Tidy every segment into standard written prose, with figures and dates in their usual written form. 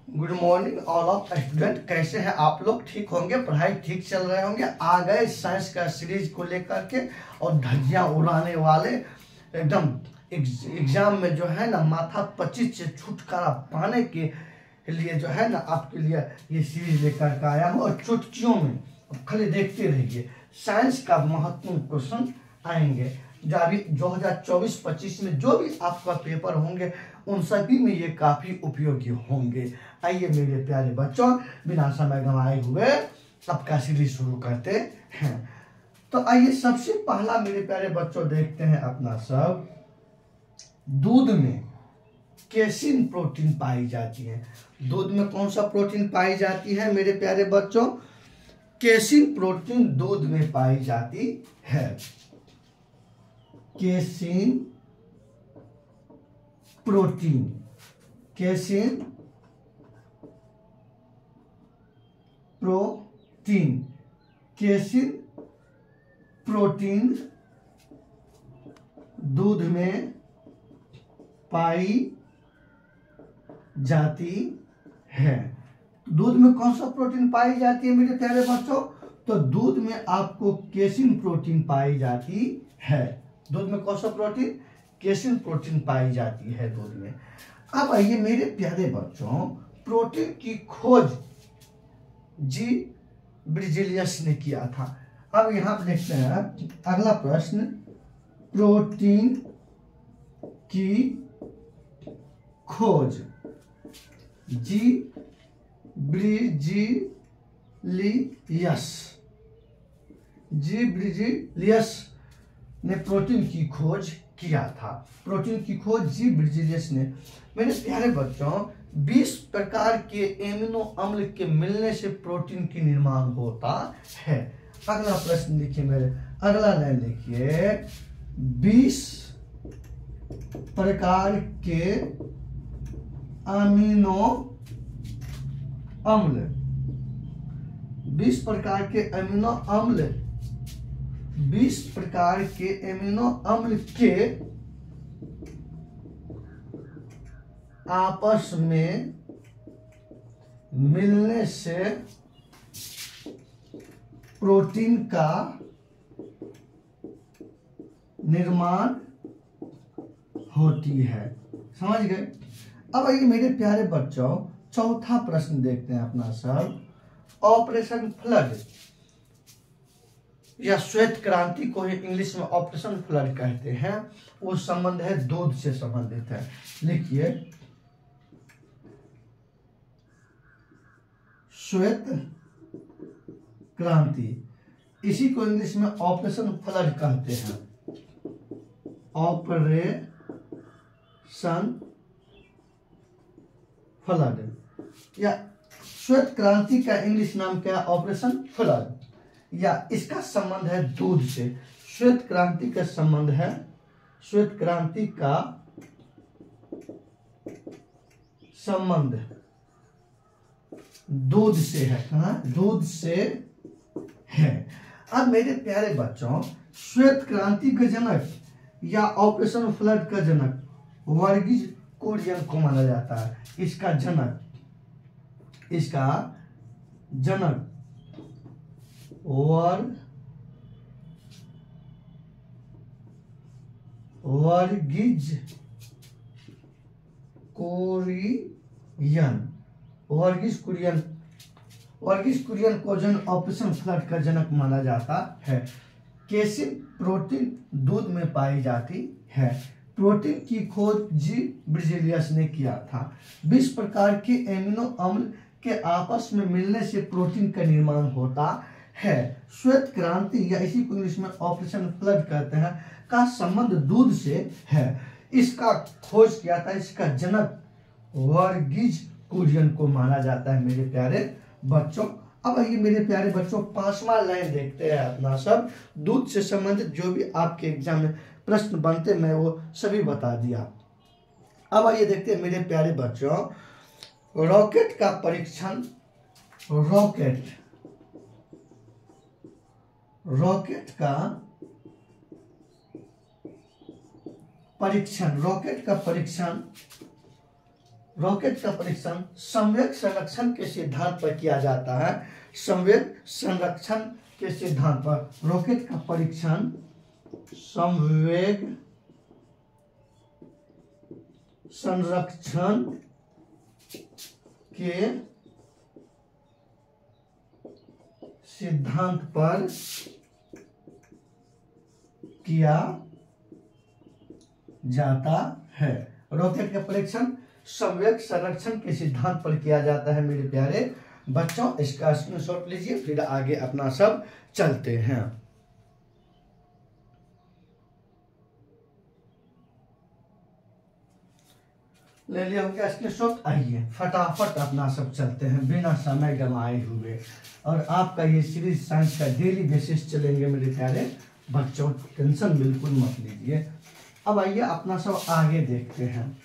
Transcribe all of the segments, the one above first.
Good morning all of student. कैसे हैं आप लोग? ठीक होंगे, पढ़ाई ठीक चल रहे होंगे। आ गए साइंस का सीरीज को लेकर के और धज्जियां उड़ाने वाले एकदम एग्जाम में जो है ना माथा पच्चीस से छुटकारा पाने के लिए जो है ना आपके लिए ये सीरीज लेकर के आया हूँ। और चुटकियों में खाली देखते रहिए, साइंस का महत्वपूर्ण क्वेश्चन आएंगे जो अभी 2024-25 में जो भी आपका पेपर होंगे उन सभी में ये काफी उपयोगी होंगे। आइए मेरे प्यारे बच्चों, बिना समय गंवाए हुए सबका सीरीज शुरू करते हैं। तो आइए सबसे पहला मेरे प्यारे बच्चों देखते हैं अपना सब। दूध में केसिन प्रोटीन पाई जाती है। दूध में कौन सा प्रोटीन पाई जाती है मेरे प्यारे बच्चों? केसिन प्रोटीन दूध में पाई जाती है। Casein protein, casein protein, casein protein दूध में पाई जाती है। दूध में कौन सा प्रोटीन पाई जाती है मेरे प्यारे बच्चों? तो दूध में आपको केसिन प्रोटीन पाई जाती है। दूध में कौन सा प्रोटीन? केसिन प्रोटीन पाई जाती है दूध में। अब आइए मेरे प्यारे बच्चों, प्रोटीन की खोज जी ब्रिजेलियस ने किया था। अब यहां पर देखते हैं अगला प्रश्न, प्रोटीन की खोज जी ब्रिजेलियस, जी ब्रिजेलियस ने प्रोटीन की खोज किया था। प्रोटीन की खोज जी ब्रिजेलियस ने। मेरे प्यारे बच्चों, 20 प्रकार के एमिनो अम्ल के मिलने से प्रोटीन की निर्माण होता है। अगला प्रश्न लिखिए मेरे, अगला लाइन लिखिए, 20 प्रकार के अमीनो अम्ल, 20 प्रकार के अमीनो अम्ल, 20 प्रकार के अमीनो अम्ल के आपस में मिलने से प्रोटीन का निर्माण होती है। समझ गए? अब आइए मेरे प्यारे बच्चों, चौथा प्रश्न देखते हैं अपना सब। ऑपरेशन फ्लड या श्वेत क्रांति को ही इंग्लिश में ऑपरेशन फ्लड कहते हैं। वो संबंध है दूध से संबंधित है। लिखिए, श्वेत क्रांति, इसी को इंग्लिश में ऑपरेशन फ्लड कहते हैं। ऑपरेशन फ्लड या श्वेत क्रांति का इंग्लिश नाम क्या है? Operation flood. या इसका संबंध है दूध से। श्वेत क्रांति का संबंध है, श्वेत क्रांति का संबंध दूध से है। कहां? दूध से है। अब मेरे प्यारे बच्चों, श्वेत क्रांति का जनक या ऑपरेशन फ्लड का जनक वर्गीज कुरियन को माना जाता है। इसका जनक, इसका जनक वर्गीज कुरियन, वर्गीज कुरियन, वर्गीज कुरियन को जन ऑपरेशन फ्लड का जनक माना जाता है। केसिन प्रोटीन दूध में पाई जाती है। प्रोटीन की खोज जी ब्रिजेलियस ने किया था। 20 प्रकार के एमिनो अम्ल के आपस में मिलने से प्रोटीन का निर्माण होता है। श्वेत क्रांति या इसी को इंग्लिश में ऑपरेशन फ्लड कहते हैं का संबंध दूध से है। इसका खोज किया था, इसका जनक वर्गीज कुरियन को माना जाता है मेरे प्यारे बच्चों। अब आइए मेरे प्यारे बच्चों, 5वां लाइन देखते हैं अपना सब। दूध से संबंधित जो भी आपके एग्जाम में प्रश्न बनते मैं वो सभी बता दिया। अब आइए देखते हैं मेरे प्यारे बच्चों, रॉकेट का परीक्षण, रॉकेट का परीक्षण, रॉकेट का परीक्षण रॉकेट का परीक्षण संवेग संरक्षण के सिद्धांत पर किया जाता है। संवेग संरक्षण के सिद्धांत पर रॉकेट का परीक्षण संवेग संरक्षण के सिद्धांत पर किया जाता है। रॉकेट का परीक्षण संवेग संरक्षण के सिद्धांत पर किया जाता है। मेरे प्यारे बच्चों, इसका स्क्रीनशॉट लीजिए, फिर आगे अपना सब चलते हैं। ले लिया हो क्या स्क्रीनशॉट? आइए फटाफट अपना सब चलते हैं बिना समय गंवाए हुए। और आपका ये सीरीज साइंस का डेली बेसिस चलेंगे मेरे प्यारे बच्चों, टेंशन बिल्कुल मत लीजिए। अब आइए अपना सब आगे देखते हैं।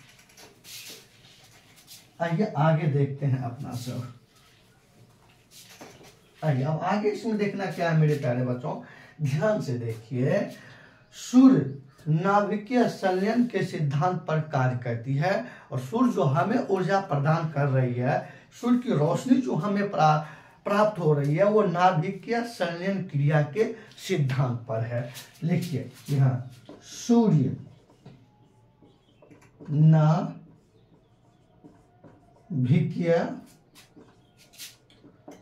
आइए आगे देखते हैं अपना सब। आइए अब आगे इसमें देखना क्या है मेरे प्यारे बच्चों, ध्यान से देखिए। सूर्य नाभिकीय संलयन के सिद्धांत पर कार्य करती है और सूर्य जो हमें ऊर्जा प्रदान कर रही है, सूर्य की रोशनी जो हमें प्राप्त हो रही है, वो नाभिकीय संलयन क्रिया के सिद्धांत पर है। लिखिए यहाँ, सूर्य नाभिकीय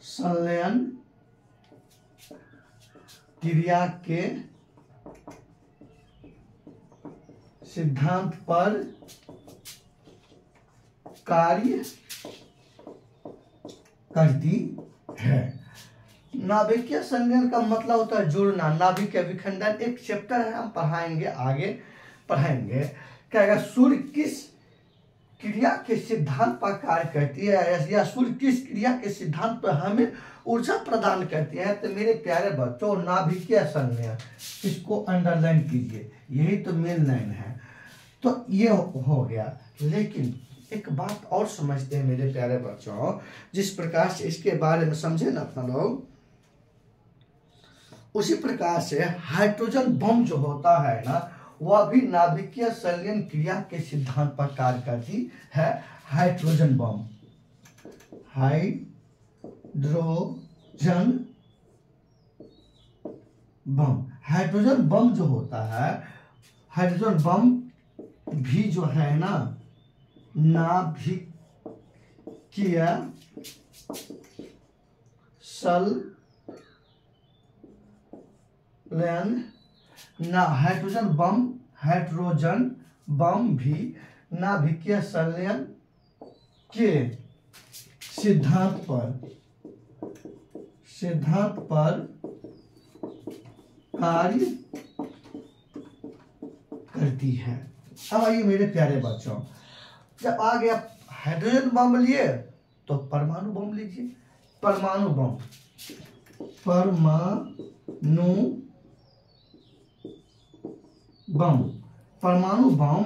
संलयन क्रिया के सिद्धांत पर कार्य करती है। नाभिकीय संलयन का मतलब होता है जुड़ना। नाभिकीय विखंडन एक चैप्टर है, हम पढ़ाएंगे, आगे पढ़ाएंगे। क्या सूर्य किस क्रिया के सिद्धांत पर कार्य करती है या सूर्य किस क्रिया के सिद्धांत पर हमें ऊर्जा प्रदान करती है। तो मेरे प्यारे बच्चों, नाभिकीय संलयन, इसको अंडरलाइन कीजिए, यही तो मेन लाइन है। तो ये हो गया। लेकिन एक बात और समझते हैं मेरे प्यारे बच्चों, जिस प्रकार से इसके बारे में समझे ना अपना लोग, उसी प्रकार से हाइड्रोजन बम जो होता है ना, वह भी नाभिकीय संलयन क्रिया के सिद्धांत पर कार्य करती है। Hydrogen bomb, hydrogen bomb, hydrogen bomb जो होता है, हाइड्रोजन बम भी जो है ना नाभिकीय संलयन हाइड्रोजन बम भी नाभिकीय संलयन के सिद्धांत पर कार्य करती है। अब आइए मेरे प्यारे बच्चों, जब आ गया हाइड्रोजन बम लिए तो परमाणु बम लीजिए। परमाणु बम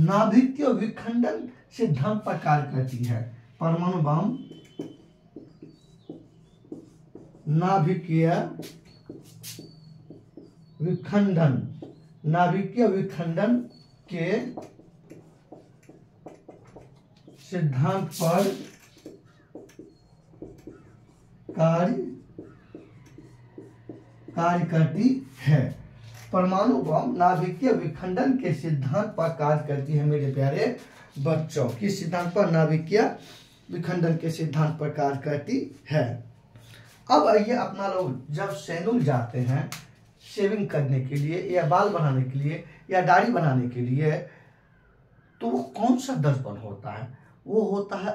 नाभिकीय विखंडन सिद्धांत पर कार्य करती है। परमाणु बम नाभिकीय विखंडन के सिद्धांत पर कार्य करती है। परमाणु बम नाभिकीय विखंडन के सिद्धांत पर कार्य करती है मेरे प्यारे बच्चों। किस सिद्धांत पर? नाभिकीय विखंडन के सिद्धांत पर कार्य करती है। अब आइए अपना लोग जब सैलून जाते हैं शेविंग करने के लिए या बाल बनाने के लिए या दाढ़ी बनाने के लिए, तो वो कौन सा दर्पण होता है? वो होता है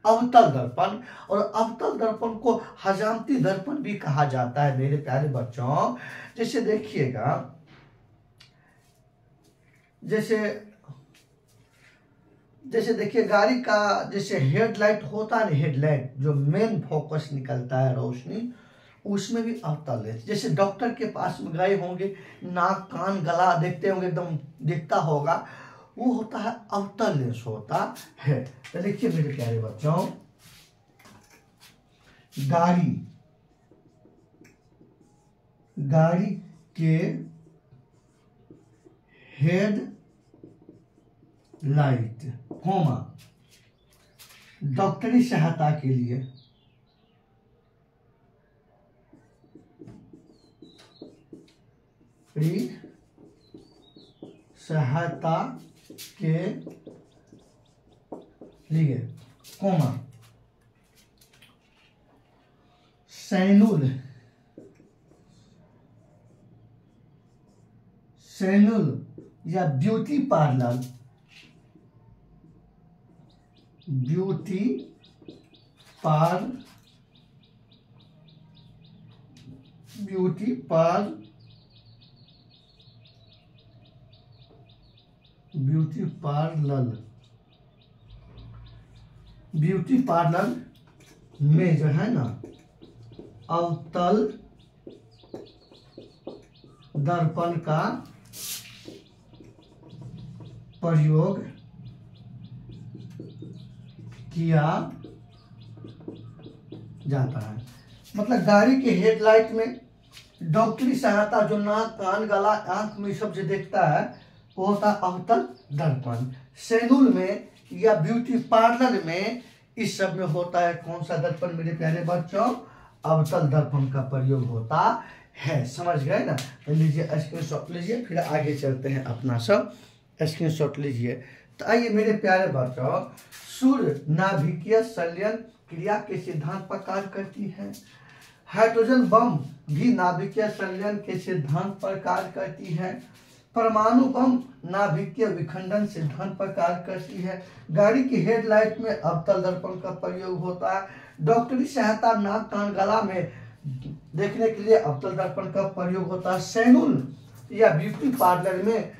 अवतल दर्पण। और अवतल दर्पण को हजामती दर्पण भी कहा जाता है मेरे प्यारे बच्चों। जैसे देखिएगा, जैसे देखिए गाड़ी का जैसे हेडलाइट होता है, हेडलाइट जो मेन फोकस निकलता है रोशनी, उसमें भी अवतल है। जैसे डॉक्टर के पास में गए होंगे, नाक कान गला देखते होंगे, एकदम दिखता होगा, वो होता है अवतल लेंस होता है। तो देखिए मेरे प्यारे बच्चों, गाड़ी के हेड लाइट, डॉक्टरी सहायता के लिए सहायता के लिए कोमा सैलून या ब्यूटी पार्लर ब्यूटी पार्लर में जो है ना अवतल दर्पण का प्रयोग किया जाता है। मतलब गाड़ी के हेडलाइट में डॉक्टरी सहायता, जो नाक कान गला आंख में सब जो देखता है वो होता है अवतल दर्पण। सैलून में या ब्यूटी पार्लर में इस सब में होता है कौन सा दर्पण मेरे प्यारे बच्चों? अवतल दर्पण का प्रयोग होता है। समझ गए ना? तो लीजिए स्क्रीनशॉट लीजिए, फिर आगे चलते हैं अपना सब। स्क्रीनशॉट लीजिए। तो आइए मेरे प्यारे बच्चों, सूर्य नाभिकीय संलयन क्रिया के सिद्धांत पर कार्य करती है। हाइड्रोजन बम भी नाभिकीय संलयन के सिद्धांत पर कार्य करती है। परमाणु बम नाभिकीय विखंडन सिद्धांत पर कार्य करती है। गाड़ी की हेडलाइट में अवतल दर्पण का प्रयोग होता है। डॉक्टरी सहायता नाक कान गला में देखने के लिए अवतल दर्पण का प्रयोग होता है। सैलून या ब्यूटी पार्लर में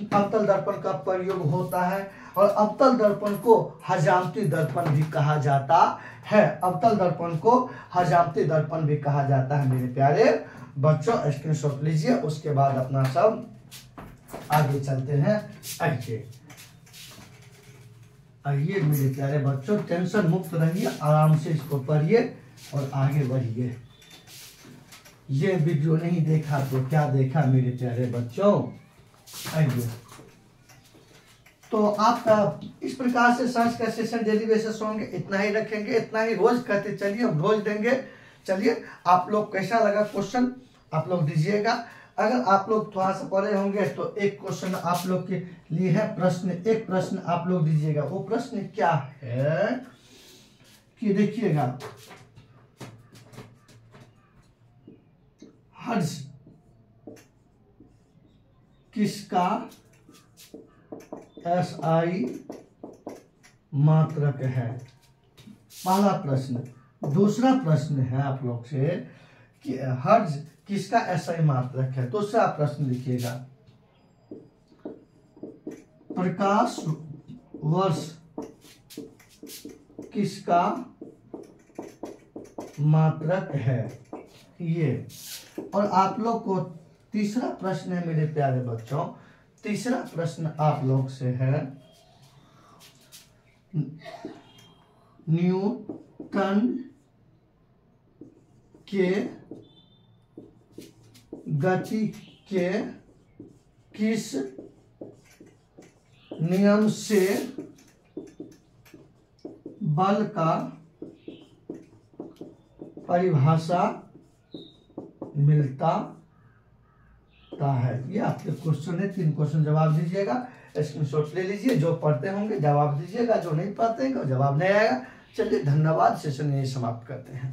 अवतल दर्पण का प्रयोग होता है। और अवतल दर्पण को हजामती दर्पण भी कहा जाता है। अवतल दर्पण को हजामती दर्पण भी कहा जाता है मेरे प्यारे बच्चों। स्क्रीनशॉट लीजिए, उसके बाद अपना सब आगे चलते हैं। आइए मेरे प्यारे बच्चों, टेंशन मुक्त रहिए, आराम से इसको पढ़िए और आगे बढ़िए। ये वीडियो नहीं देखा तो क्या देखा मेरे प्यारे बच्चों? आइए, तो आपका इस प्रकार से साइंस का सेशन डेली बेसिस होंगे। इतना ही रखेंगे, इतना ही रोज करते चलिए, रोज देंगे। चलिए, आप लोग कैसा लगा क्वेश्चन आप लोग दीजिएगा। अगर आप लोग थोड़ा सा पढ़े होंगे तो एक क्वेश्चन आप लोग के लिए है, प्रश्न, एक प्रश्न आप लोग दीजिएगा। वो प्रश्न क्या है कि देखिएगा, हर्ष किसका SI मात्रक है? पहला प्रश्न। दूसरा प्रश्न है आप लोग से कि हर्ष किसका SI मात्रक है? दूसरा प्रश्न लिखिएगा, प्रकाश वर्ष किसका मात्रक है? ये। और आप लोग को तीसरा प्रश्न है मेरे प्यारे बच्चों। तीसरा प्रश्न आप लोग से है, न्यूटन के गति के किस नियम से बल का परिभाषा मिलता है? ये आपके क्वेश्चन है। 3 क्वेश्चन जवाब दीजिएगा। स्क्रीनशॉट ले लीजिए। जो पढ़ते होंगे जवाब दीजिएगा, जो नहीं पढ़ते हैं जवाब नहीं आएगा। चलिए, धन्यवाद। सेशन यही समाप्त करते हैं।